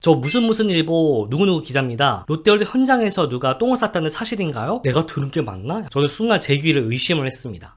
저 무슨 일보 누구누구 기자입니다. 롯데월드 현장에서 누가 똥을 쌌다는 사실인가요? 내가 들은 게 맞나? 저는 순간 제 귀를 의심을 했습니다.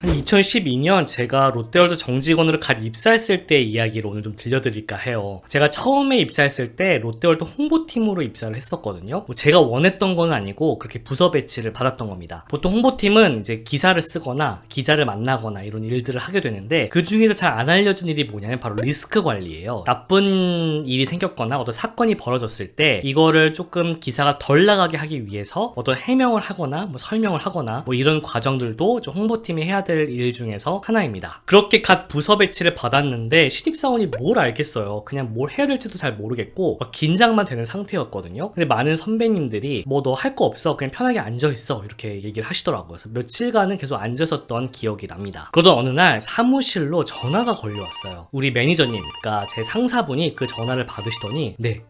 한 2012년 제가 롯데월드 정직원으로 갓 입사했을 때 이야기를 오늘 좀 들려드릴까 해요. 제가 처음에 입사했을 때 롯데월드 홍보팀으로 입사를 했었거든요. 뭐 제가 원했던 건 아니고 그렇게 부서 배치를 받았던 겁니다. 보통 홍보팀은 이제 기사를 쓰거나 기자를 만나거나 이런 일들을 하게 되는데 그 중에서 잘 안 알려진 일이 뭐냐면 바로 리스크 관리예요. 나쁜 일이 생겼거나 어떤 사건이 벌어졌을 때 이거를 조금 기사가 덜 나가게 하기 위해서 어떤 해명을 하거나 뭐 설명을 하거나 뭐 이런 과정들도 좀 홍보팀이 해야 될 일 중에서 하나입니다. 그렇게 갓 부서 배치를 받았는데 신입사원이 뭘 알겠어요. 그냥 뭘 해야 될지도 잘 모르겠고 막 긴장만 되는 상태였거든요. 근데 많은 선배님들이 뭐 너 할 거 없어 그냥 편하게 앉아있어 이렇게 얘기를 하시더라고요. 그래서 며칠간은 계속 앉아있었던 기억이 납니다. 그러던 어느 날 사무실로 전화가 걸려왔어요. 우리 매니저님, 그러니까 제 상사분이 그 전화를 받으시더니 네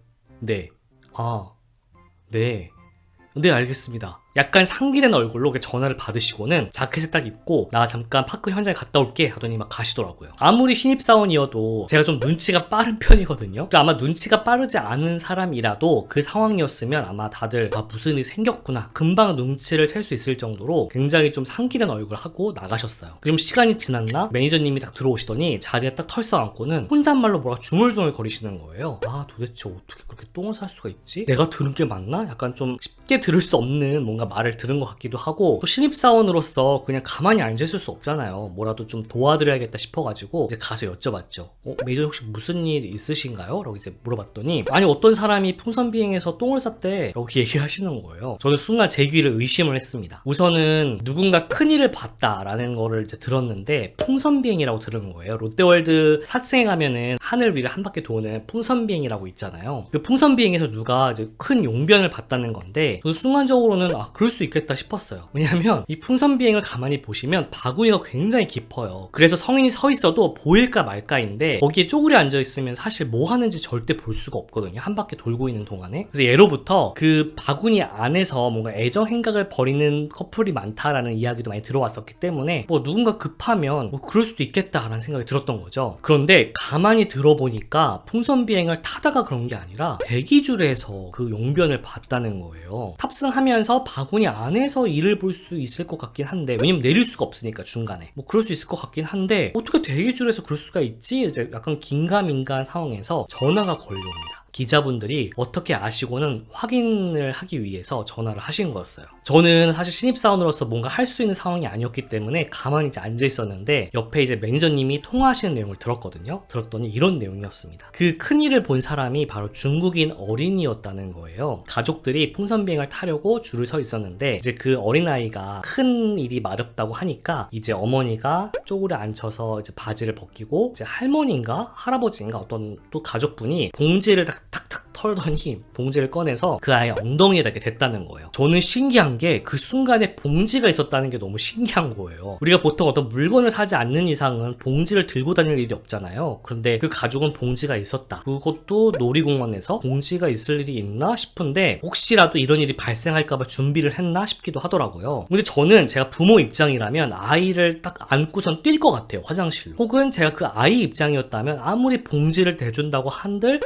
알겠습니다. 약간 상기된 얼굴로 전화를 받으시고는 자켓을 딱 입고 나 잠깐 파크 현장에 갔다 올게 하더니 막 가시더라고요. 아무리 신입사원이어도 제가 좀 눈치가 빠른 편이거든요. 아마 눈치가 빠르지 않은 사람이라도 그 상황이었으면 아마 다들 무슨 일이 생겼구나 금방 눈치를 챌 수 있을 정도로 굉장히 좀 상기된 얼굴을 하고 나가셨어요. 좀 시간이 지났나 매니저님이 딱 들어오시더니 자리에 딱 털썩안고는 혼잣말로 뭐라 중얼중얼 거리시는 거예요. 도대체 어떻게 그렇게 똥을 쌀 수가 있지? 내가 들은 게 맞나? 약간 좀 쉽게 들을 수 없는 뭔가 말을 들은 것 같기도 하고 또 신입사원으로서 그냥 가만히 앉아있을 수 없잖아요. 뭐라도 좀 도와드려야겠다 싶어가지고 이제 가서 여쭤봤죠. 매니저 혹시 무슨 일 있으신가요? 라고 이제 물어봤더니 아니 어떤 사람이 풍선비행에서 똥을 쌌대 라고 얘기를 하시는 거예요. 저는 순간 제 귀를 의심을 했습니다. 우선은 누군가 큰일을 봤다라는 거를 이제 들었는데 풍선비행이라고 들은 거예요. 롯데월드 4층에 가면은 하늘 위를 한 바퀴 도는 풍선비행이라고 있잖아요. 그 풍선비행에서 누가 이제 큰 용변을 봤다는 건데 저는 순간적으로는 그럴 수 있겠다 싶었어요. 왜냐하면 이 풍선비행을 가만히 보시면 바구니가 굉장히 깊어요. 그래서 성인이 서 있어도 보일까 말까인데 거기에 쪼그려 앉아 있으면 사실 뭐 하는지 절대 볼 수가 없거든요. 한 바퀴 돌고 있는 동안에. 그래서 예로부터 그 바구니 안에서 뭔가 애정 행각을 벌이는 커플이 많다라는 이야기도 많이 들어왔었기 때문에 뭐 누군가 급하면 뭐 그럴 수도 있겠다라는 생각이 들었던 거죠. 그런데 가만히 들어보니까 풍선비행을 타다가 그런 게 아니라 대기줄에서 그 용변을 봤다는 거예요. 탑승하면서 바구니 안에서 일을 볼 수 있을 것 같긴 한데 왜냐면 내릴 수가 없으니까 중간에 뭐 그럴 수 있을 것 같긴 한데 어떻게 대기줄에서 그럴 수가 있지? 이제 약간 긴가민가한 상황에서 전화가 걸려옵니다. 기자분들이 어떻게 아시고는 확인을 하기 위해서 전화를 하신 거였어요. 저는 사실 신입사원으로서 뭔가 할 수 있는 상황이 아니었기 때문에 가만히 이제 앉아 있었는데 옆에 이제 매니저님이 통화하시는 내용을 들었거든요. 들었더니 이런 내용이었습니다. 그 큰일을 본 사람이 바로 중국인 어린이였다는 거예요. 가족들이 풍선비행을 타려고 줄을 서 있었는데 이제 그 어린아이가 큰 일이 마렵다고 하니까 이제 어머니가 쪼그려 앉혀서 이제 바지를 벗기고 이제 할머니인가 할아버지인가 어떤 또 가족분이 봉지를 탁탁 털더니 봉지를 꺼내서 그 아이 엉덩이에다 이렇게 댔다는 거예요. 저는 신기한 게 그 순간에 봉지가 있었다는 게 너무 신기한 거예요. 우리가 보통 어떤 물건을 사지 않는 이상은 봉지를 들고 다닐 일이 없잖아요. 그런데 그 가족은 봉지가 있었다. 그것도 놀이공원에서 봉지가 있을 일이 있나 싶은데 혹시라도 이런 일이 발생할까봐 준비를 했나 싶기도 하더라고요. 근데 저는 제가 부모 입장이라면 아이를 딱 안고선 뛸 것 같아요. 화장실로. 혹은 제가 그 아이 입장이었다면 아무리 봉지를 대준다고 한들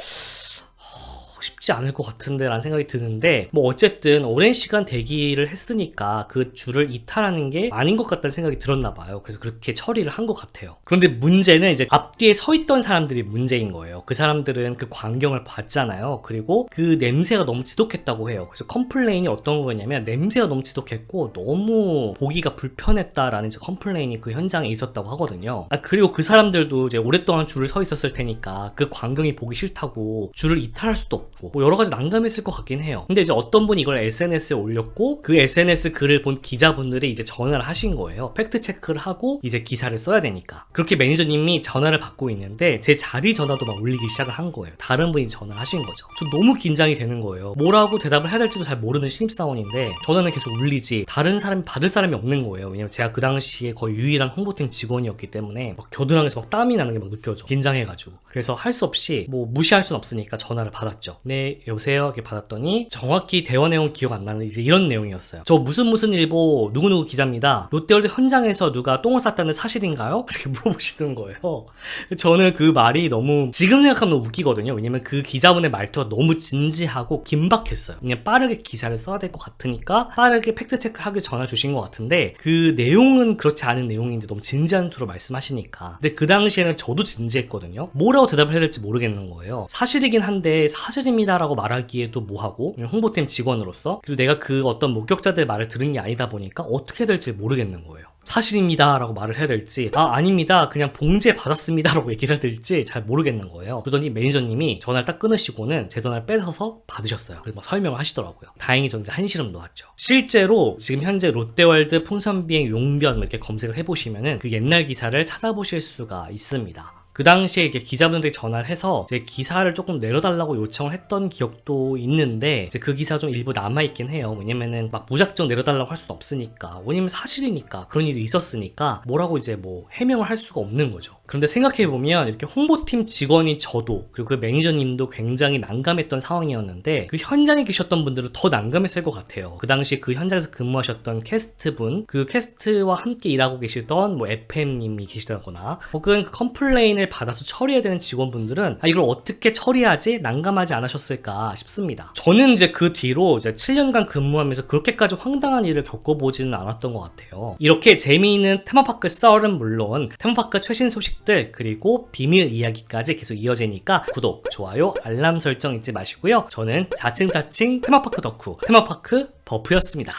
쉽지 않을 것 같은데 라는 생각이 드는데 뭐 어쨌든 오랜 시간 대기를 했으니까 그 줄을 이탈하는 게 아닌 것 같다는 생각이 들었나 봐요. 그래서 그렇게 처리를 한 것 같아요. 그런데 문제는 이제 앞뒤에 서 있던 사람들이 문제인 거예요. 그 사람들은 그 광경을 봤잖아요. 그리고 그 냄새가 너무 지독했다고 해요. 그래서 컴플레인이 어떤 거냐면 냄새가 너무 지독했고 너무 보기가 불편했다라는 이제 컴플레인이 그 현장에 있었다고 하거든요. 그리고 그 사람들도 이제 오랫동안 줄을 서 있었을 테니까 그 광경이 보기 싫다고 줄을 이탈할 수도 없고 뭐 여러 가지 난감했을 것 같긴 해요. 근데 이제 어떤 분이 이걸 SNS에 올렸고 그 SNS 글을 본 기자분들이 이제 전화를 하신 거예요. 팩트 체크를 하고 이제 기사를 써야 되니까. 그렇게 매니저님이 전화를 받고 있는데 제 자리 전화도 막 울리기 시작을 한 거예요. 다른 분이 전화를 하신 거죠. 저 너무 긴장이 되는 거예요. 뭐라고 대답을 해야 될지도 잘 모르는 신입사원인데 전화는 계속 울리지 다른 사람이 받을 사람이 없는 거예요. 왜냐면 제가 그 당시에 거의 유일한 홍보팀 직원이었기 때문에 막 겨드랑이에서 막 땀이 나는 게 막 느껴져. 긴장해가지고. 그래서 할 수 없이 뭐 무시할 순 없으니까 전화를 받았죠. 네, 여보세요? 이렇게 받았더니 정확히 대화 내용 기억 안 나는 이제 이런 내용이었어요. 저 무슨 일보 누구누구 기자입니다. 롯데월드 현장에서 누가 똥을 쌌다는 사실인가요? 이렇게 물어보시는 거예요. 저는 그 말이 너무 지금 생각하면 웃기거든요. 왜냐면 그 기자분의 말투가 너무 진지하고 긴박했어요. 그냥 빠르게 기사를 써야 될 것 같으니까 빠르게 팩트체크를 하길 전화 주신 것 같은데 그 내용은 그렇지 않은 내용인데 너무 진지한 투로 말씀하시니까. 근데 그 당시에는 저도 진지했거든요. 뭐라고 대답을 해야 될지 모르겠는 거예요. 사실이긴 한데 사실입니다라고 말하기에도 뭐하고 홍보팀 직원으로서 그리고 내가 그 어떤 목격자들의 말을 들은 게 아니다 보니까 어떻게 해야 될지 모르겠는 거예요. 사실입니다 라고 말을 해야 될지 아닙니다 그냥 봉지에 받았습니다 라고 얘기를 해야 될지 잘 모르겠는 거예요. 그러더니 매니저님이 전화를 딱 끊으시고는 제 전화를 뺏어서 받으셨어요. 그리고 막 설명을 하시더라고요. 다행히 전 이제 한시름 놓았죠. 실제로 지금 현재 롯데월드 풍선비행 용변 이렇게 검색을 해보시면은 그 옛날 기사를 찾아보실 수가 있습니다. 그 당시에 이렇게 기자분들이 전화를 해서 제 기사를 조금 내려달라고 요청을 했던 기억도 있는데 이제 그 기사 좀 일부 남아있긴 해요. 왜냐면은 막 무작정 내려달라고 할 수는 없으니까. 왜냐면 사실이니까 그런 일이 있었으니까 뭐라고 이제 뭐 해명을 할 수가 없는 거죠. 그런데 생각해보면 이렇게 홍보팀 직원인 저도 그리고 그 매니저님도 굉장히 난감했던 상황이었는데 그 현장에 계셨던 분들은 더 난감했을 것 같아요. 그 당시 그 현장에서 근무하셨던 캐스트분, 그 캐스트와 함께 일하고 계시던 뭐 FM님이 계시다거나 혹은 그 컴플레인을 받아서 처리해야 되는 직원분들은 이걸 어떻게 처리하지? 난감하지 않으셨을까 싶습니다. 저는 이제 그 뒤로 이제 7년간 근무하면서 그렇게까지 황당한 일을 겪어보지는 않았던 것 같아요. 이렇게 재미있는 테마파크 썰은 물론 테마파크 최신 소식들 그리고 비밀 이야기까지 계속 이어지니까 구독, 좋아요, 알람 설정 잊지 마시고요. 저는 자칭 테마파크 덕후 테마파크 버프였습니다.